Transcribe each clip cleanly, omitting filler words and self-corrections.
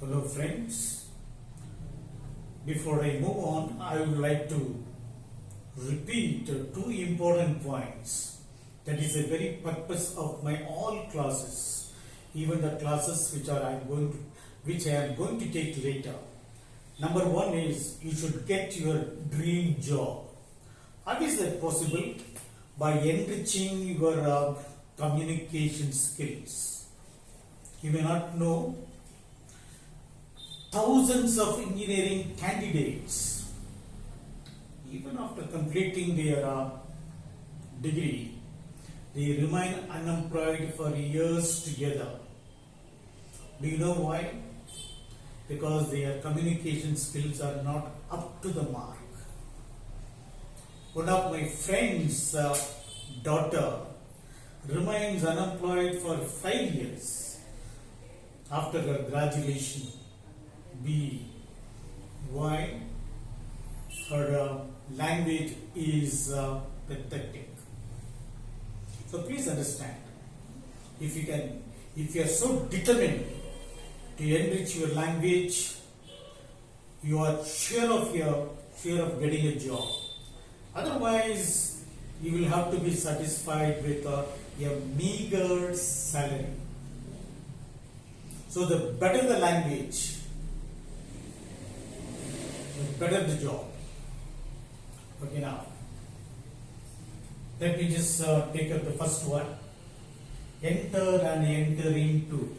Hello friends, before I move on, I would like to repeat two important points. That is the very purpose of my all classes, even the classes which I am going to take later. Number one is you should get your dream job. How is that possible? By enriching your communication skills. You may not know, thousands of engineering candidates, even after completing their degree, they remain unemployed for years together. Do you know why? Because their communication skills are not up to the mark. One of my friend's daughter remains unemployed for 5 years after her graduation. Why? Her language is pathetic. So please understand, if you are so determined to enrich your language, you are sure of getting a job. Otherwise, you will have to be satisfied with a meager salary. So the better the language, the better the job. Okay, now let me just take up the first one. Enter and enter into.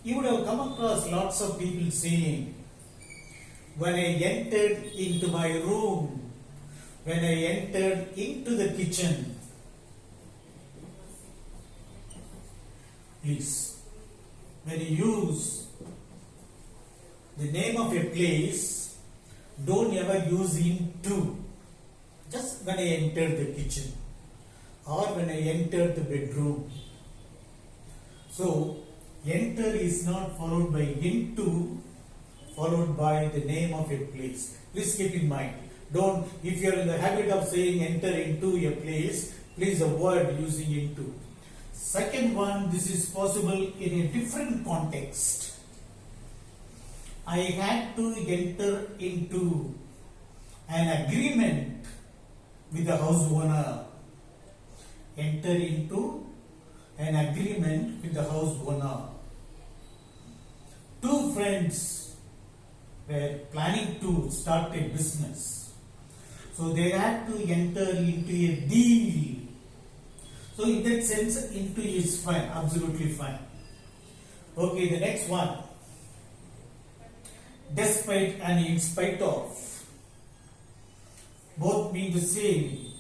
You would have come across lots of people saying, when I entered into my room, when I entered into the kitchen. Please, when you use the name of a place, don't ever use into. Just when I entered the kitchen or when I entered the bedroom. So, enter is not followed by into, followed by the name of a place. Please keep in mind. If you are in the habit of saying enter into a place, please avoid using into. Second one, this is possible in a different context. I had to enter into an agreement with the house owner. Enter into an agreement with the house owner. Two friends were planning to start a business. So they had to enter into a deal. So in that sense, into is fine, absolutely fine. Okay, the next one. Despite and in spite of. Both mean the same.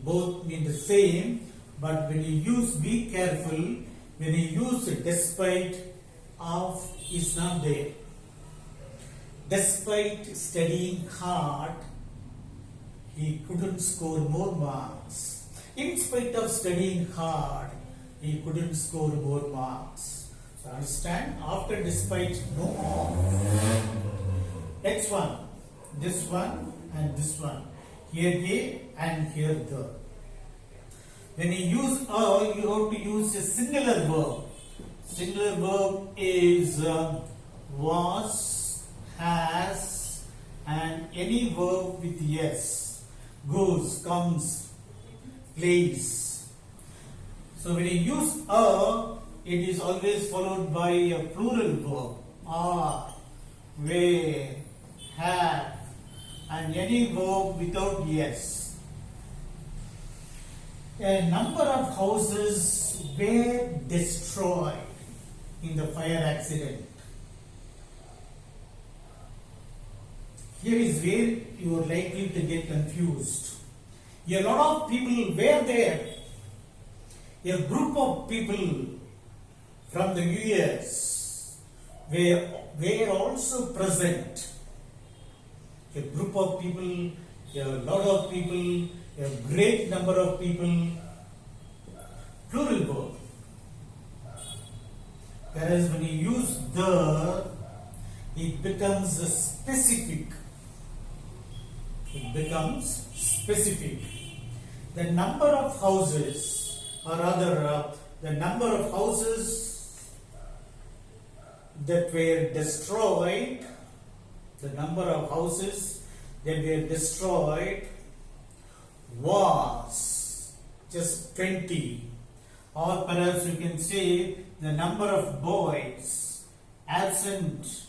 Both mean the same, but when you use, be careful, when you use despite of is not there. Despite studying hard, he couldn't score more marks. In spite of studying hard, he couldn't score more marks. So understand, after despite, no of. Next one, this one and this one. Here A and here the. When you use a, you have to use a singular verb. Singular verb is was, has, and any verb with yes. Goes, comes, plays. So when you use a, it is always followed by a plural verb. Are, were, have, and any verb without yes. A number of houses were destroyed in the fire accident. Here is where you are likely to get confused. A lot of people were there. A group of people from the US were also present. A group of people, a lot of people, a great number of people, plural verb. Whereas when you use the, it becomes specific. It becomes specific. The number of houses, or rather the number of houses that were destroyed, the number of houses that were destroyed was just 20. Or perhaps you can say the number of boys absent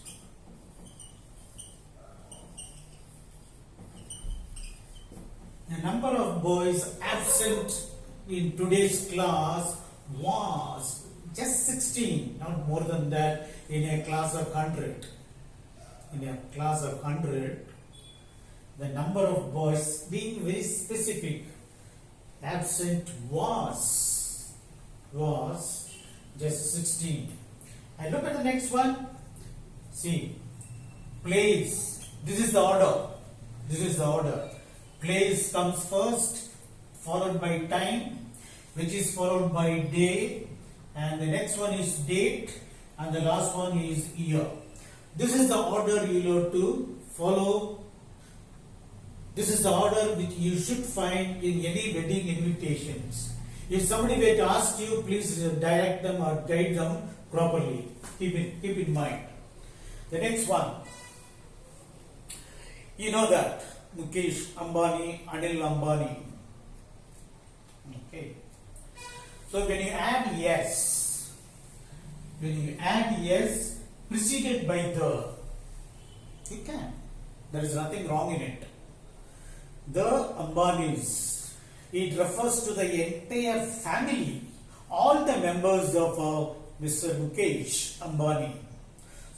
in today's class was just 16, not more than that. In a class of 100, the number of boys, being very specific, absent was just 16. And look at the next one. See, place. This is the order. Place comes first, followed by time, which is followed by day, and the next one is date, and the last one is year. This is the order you have to follow. This is the order which you should find in any wedding invitations. If somebody were to ask you, please direct them or guide them properly. Keep in mind. The next one. You know that Mukesh Ambani, Anil Ambani. Okay. So when you add yes preceded by the, you can. There is nothing wrong in it. The Ambanis, it refers to the entire family, all the members of Mr. Mukesh Ambani.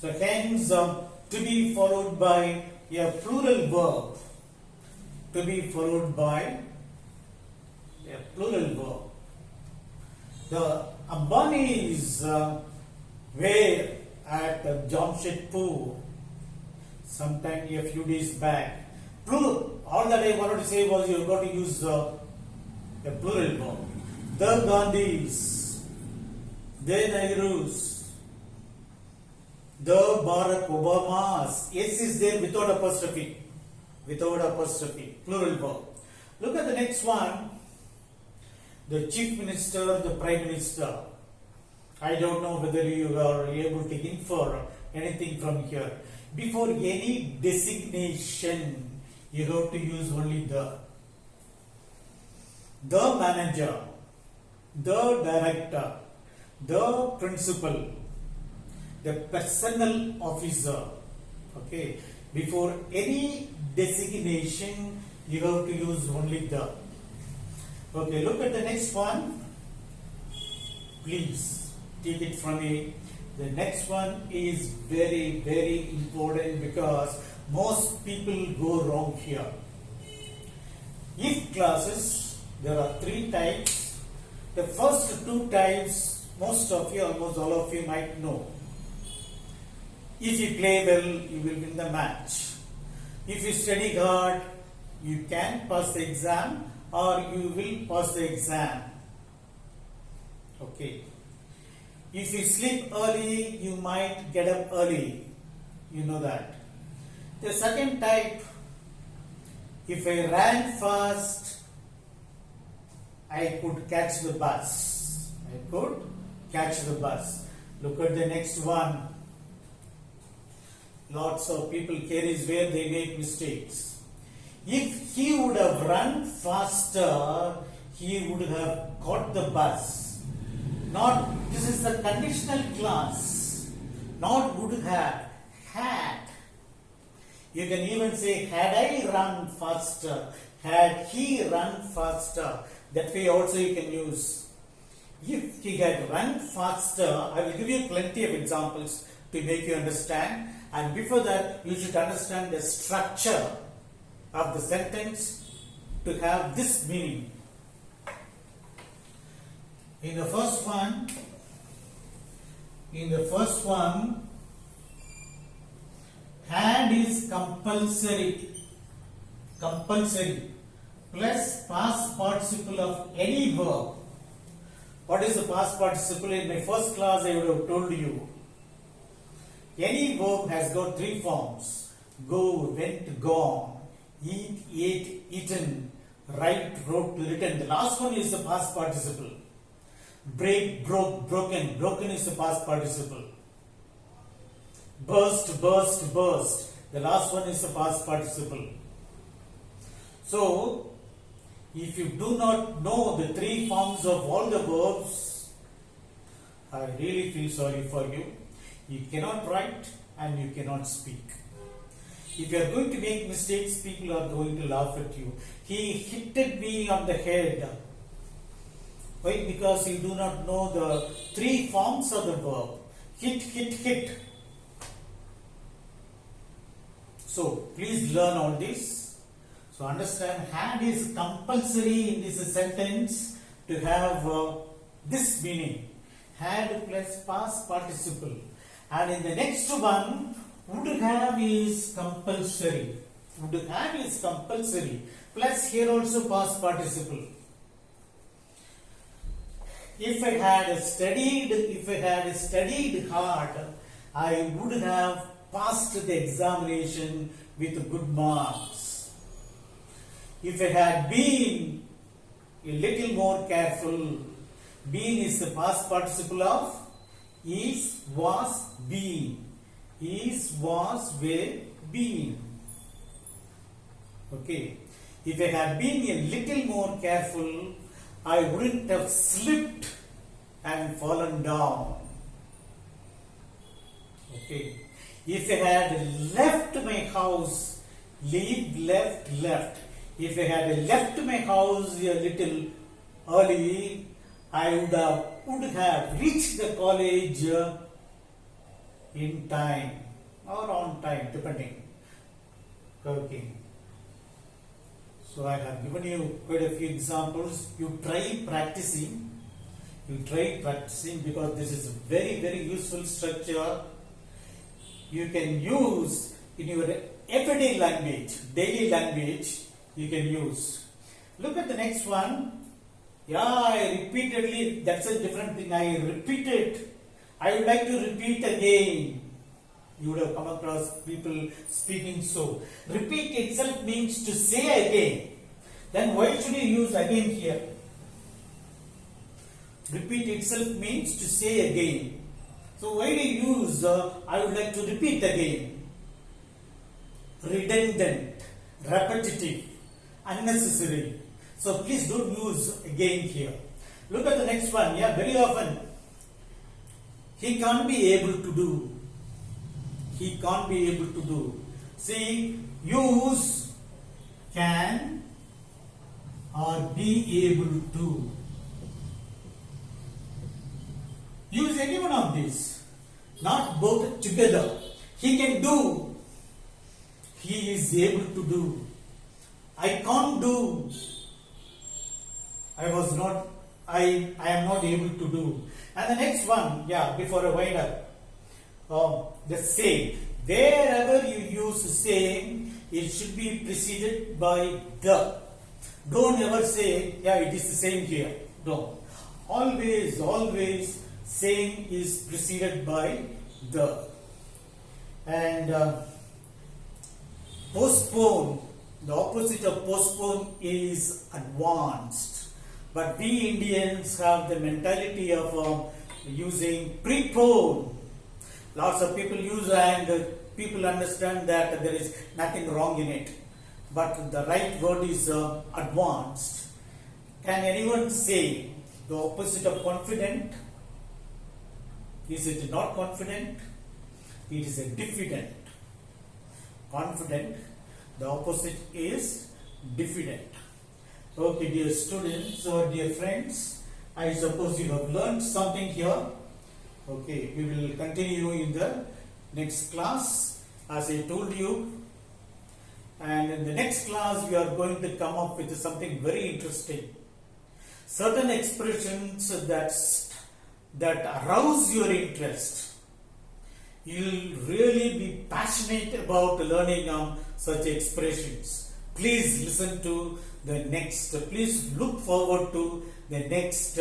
So hence to be followed by a plural verb. To be followed by a plural verb. The Ambanis were at Jamshedpur sometime a few days back. Plural. All that I wanted to say was you have got to use a plural verb. The Gandhis, the Nehrus, the Barack Obamas. S is there without apostrophe. Plural verb. Look at the next one. The Chief Minister, the Prime Minister. I don't know whether you are able to infer anything from here. Before any designation, you have to use only the. The manager, the director, the principal, the personnel officer. Okay. Before any designation, you have to use only the. Okay, look at the next one. Please take it from me. The next one is very, very important because most people go wrong here. If clauses, there are 3 types. The first 2 types, most of you, almost all of you might know. If you play well, you will win the match. If you study hard, you can pass the exam or you will pass the exam. Okay. If you sleep early, you might get up early. You know that. The second type, if I ran fast, I could catch the bus. Look at the next one. Lots of people, here is where they make mistakes. If he would have run faster, he would have got the bus. Not, this is the conditional clause. Not would have, had. You can even say, had I run faster, had he run faster. That way also you can use. If he had run faster, I will give you plenty of examples to make you understand. And before that, you should understand the structure of the sentence to have this meaning. In the first one, had is compulsory plus past participle of any verb. What is the past participle? In my first class I would have told you. Any verb has got 3 forms. Go, went, gone. Eat, ate, eaten. Write, wrote, written. The last one is the past participle. Break, broke, broken. Broken is the past participle. burst, burst, burst. The last one is the past participle. So, if you do not know the three forms of all the verbs, I really feel sorry for you. You cannot write and you cannot speak. If you are going to make mistakes, people are going to laugh at you. He hit me on the head. Why? Because you do not know the three forms of the verb. Hit, hit, hit. So, please learn all this. So, understand, had is compulsory in this sentence to have this meaning. Had plus past participle. And in the next one, would have is compulsory. Would have is compulsory. Plus here also past participle. If I had studied hard, I would have passed the examination with good marks. If I had been a little more careful, been is the past participle of is, was, been. Is, was, were, been. Okay. If I had been a little more careful, I wouldn't have slipped and fallen down. Okay. If I had left my house, leave, left, left. If I had left my house a little early, I would have reached the college in time or on time, depending. Okay. So I have given you quite a few examples. You try practicing. Because this is a very, very useful structure. You can use in your everyday language, daily language, you can use. Look at the next one. Yeah, I repeatedly, that's a different thing. I repeated. I would like to repeat again. You would have come across people speaking so. Repeat itself means to say again. Then why should you use again here? Repeat itself means to say again. So why do you use I would like to repeat again? Redundant, repetitive, unnecessary. So please don't use again here. Look at the next one. Yeah, very often. He can't be able to do. He can't be able to do. See, use can or be able to. Use any one of these, not both together. He can do. He is able to do. I can't do. I am not able to do. And the next one, yeah, before I wind up, the same. Wherever you use same, it should be preceded by the. Don't ever say, yeah, it is the same here. Don't. Always, same is preceded by the. And postpone, the opposite of postpone is advanced. But we Indians have the mentality of using prepone. Lots of people use and people understand that there is nothing wrong in it. But the right word is advanced. Can anyone say the opposite of confident? Is it not confident? It is a diffident. Confident, the opposite is diffident. Okay, dear students or dear friends, I suppose you have learned something here. Okay, we will continue in the next class as I told you. And in the next class, we are going to come up with something very interesting. Certain expressions that arouse your interest. You'll really be passionate about learning such expressions. Please listen to the next, please look forward to the next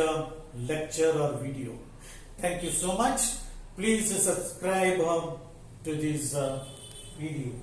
lecture or video. Thank you so much. Please subscribe to this video.